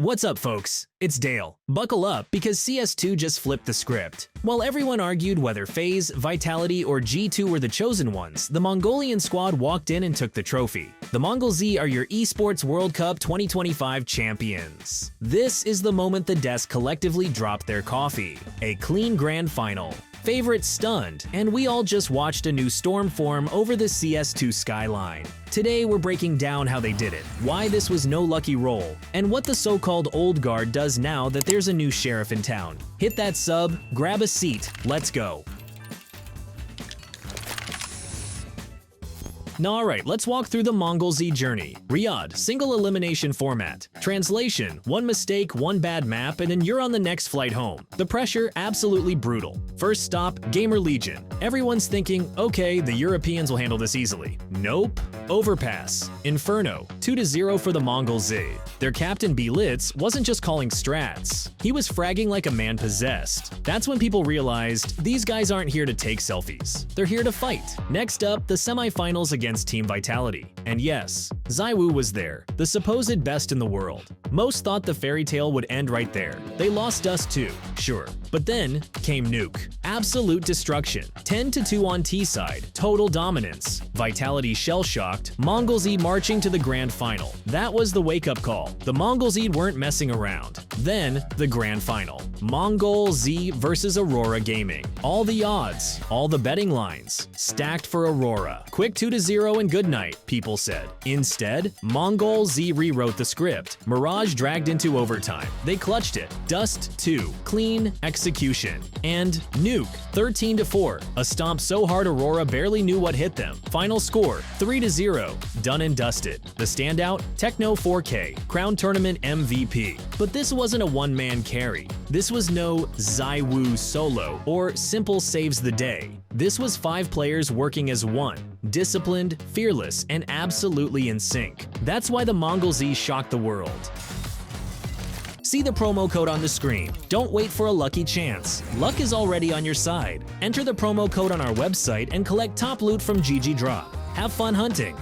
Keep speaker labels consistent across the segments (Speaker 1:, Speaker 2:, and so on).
Speaker 1: What's up, folks? It's Dale. Buckle up because CS2 just flipped the script. While everyone argued whether FaZe, Vitality, or G2 were the chosen ones, the Mongolian squad walked in and took the trophy. The MongolZ are your Esports World Cup 2025 champions. This is the moment the desk collectively dropped their coffee. A clean grand final. Favorites stunned, and we all just watched a new storm form over the CS2 skyline. Today we're breaking down how they did it, why this was no lucky roll, and what the so-called old guard does now that there's a new sheriff in town. Hit that sub, grab a seat, let's go. Now alright, let's walk through the MongolZ journey. Riyadh, single elimination format. Translation, one mistake, one bad map, and then you're on the next flight home. The pressure, absolutely brutal. First stop, Gamer Legion. Everyone's thinking, okay, the Europeans will handle this easily. Nope. Overpass. Inferno, 2-0 for the MongolZ. Their captain B-Litz wasn't just calling strats. He was fragging like a man possessed. That's when people realized these guys aren't here to take selfies. They're here to fight. Next up, the semifinals against Team Vitality. And yes, ZywOo was there, the supposed best in the world. Most thought the fairy tale would end right there. They lost Dust too, sure. But then came Nuke. Absolute destruction. 10-2 on T-side. Total dominance. Vitality shell-shocked. MongolZ marching to the grand final. That was the wake-up call. The MongolZ weren't messing around. Then, the grand final. MongolZ versus Aurora Gaming. All the odds, all the betting lines, stacked for Aurora. Quick 2-0 and good night, people said. Instead, MongolZ rewrote the script. Mirage dragged into overtime. They clutched it. Dust 2. Clean execution. And Nuke, 13-4. A stomp so hard Aurora barely knew what hit them. Final score, 3-0. Done and dusted. The standout, Techno 4K, Crown Tournament MVP. But this wasn't a one-man carry. This was no ZywOo solo or simple saves the day. This was 5 players working as one, disciplined, fearless, and absolutely in sync. That's why the MongolZ shocked the world. See the promo code on the screen. Don't wait for a lucky chance. Luck is already on your side. Enter the promo code on our website and collect top loot from GGDROP. Have fun hunting.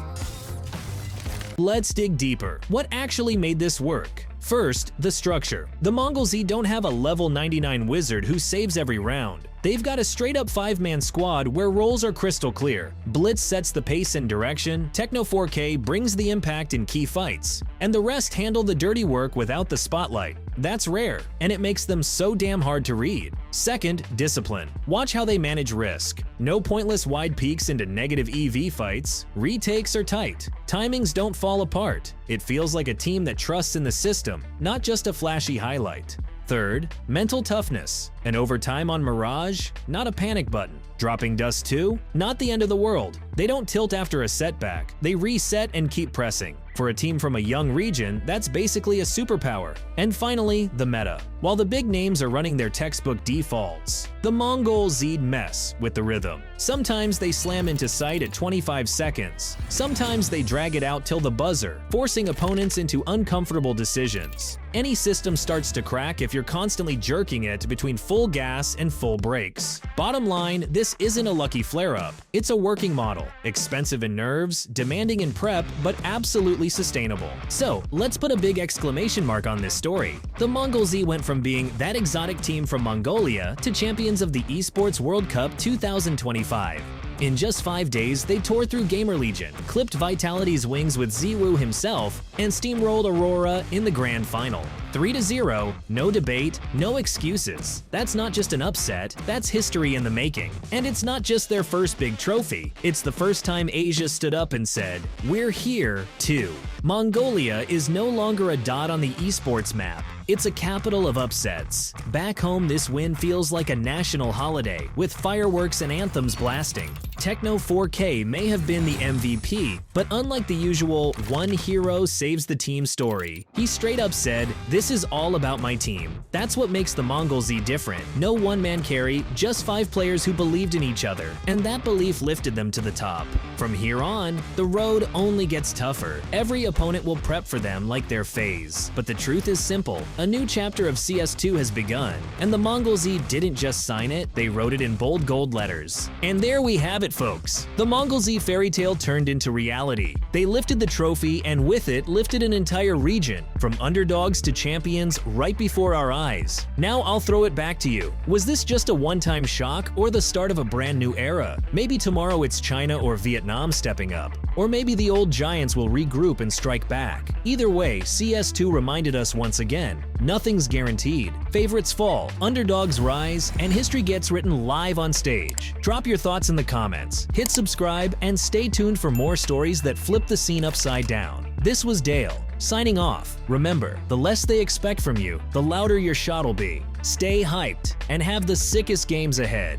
Speaker 1: Let's dig deeper. What actually made this work? First, the structure. The MongolZ don't have a level 99 wizard who saves every round. They've got a straight-up 5-man squad where roles are crystal clear. Blitz sets the pace and direction, Techno 4K brings the impact in key fights, and the rest handle the dirty work without the spotlight. That's rare, and it makes them so damn hard to read. Second, discipline. Watch how they manage risk. No pointless wide peaks into negative EV fights. Retakes are tight. Timings don't fall apart. It feels like a team that trusts in the system, not just a flashy highlight. Third, mental toughness. An overtime on Mirage? Not a panic button. Dropping Dust 2? Not the end of the world. They don't tilt after a setback. They reset and keep pressing. For a team from a young region, that's basically a superpower. And finally, the meta. While the big names are running their textbook defaults, the MongolZ mess with the rhythm. Sometimes they slam into sight at 25 seconds. Sometimes they drag it out till the buzzer, forcing opponents into uncomfortable decisions. Any system starts to crack if you're constantly jerking it between full gas and full brakes. Bottom line, this isn't a lucky flare-up. It's a working model. Expensive in nerves, demanding in prep, but absolutely sustainable. So, let's put a big exclamation mark on this story. The MongolZ went from being that exotic team from Mongolia to champions of the Esports World Cup 2025. In just 5 days, they tore through Gamer Legion, clipped Vitality's wings with ZywOo himself, and steamrolled Aurora in the grand final. 3-0, no debate, no excuses. That's not just an upset, that's history in the making. And it's not just their first big trophy, it's the first time Asia stood up and said, "We're here, too." Mongolia is no longer a dot on the esports map. It's a capital of upsets. Back home, this win feels like a national holiday, with fireworks and anthems blasting. Techno 4K may have been the MVP, but unlike the usual one hero saves the team story, he straight up said, "This is all about my team." That's what makes the MongolZ different. No one-man carry, just 5 players who believed in each other, and that belief lifted them to the top. From here on, the road only gets tougher. Every opponent will prep for them like their FaZe. But the truth is simple. A new chapter of CS2 has begun, and the MongolZ didn't just sign it, they wrote it in bold gold letters. And there we have it, it, folks! The MongolZ fairy tale turned into reality. They lifted the trophy and with it lifted an entire region, from underdogs to champions right before our eyes. Now I'll throw it back to you. Was this just a one-time shock or the start of a brand new era? Maybe tomorrow it's China or Vietnam stepping up. Or maybe the old giants will regroup and strike back. Either way, CS2 reminded us once again, nothing's guaranteed. Favorites fall, underdogs rise, and history gets written live on stage. Drop your thoughts in the comments, hit subscribe, and stay tuned for more stories that flip the scene upside down. This was Dale, signing off. Remember, the less they expect from you, the louder your shot will be. Stay hyped, and have the sickest games ahead.